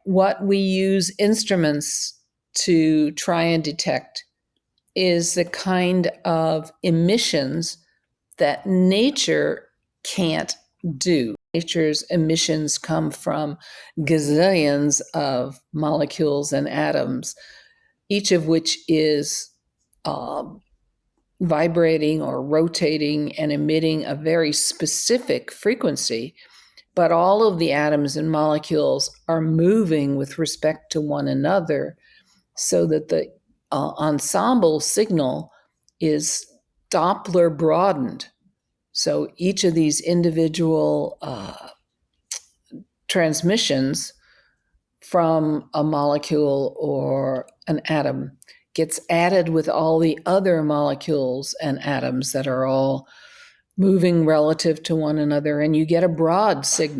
what we use instruments to try and detect is the kind of emissions that nature can't do. Nature's emissions come from gazillions of molecules and atoms, each of which is vibrating or rotating and emitting a very specific frequency. But all of the atoms and molecules are moving with respect to one another so that the ensemble signal is Doppler broadened. So each of these individual transmissions from a molecule or an atom gets added with all the other molecules and atoms that are all moving relative to one another, and you get a broad signal.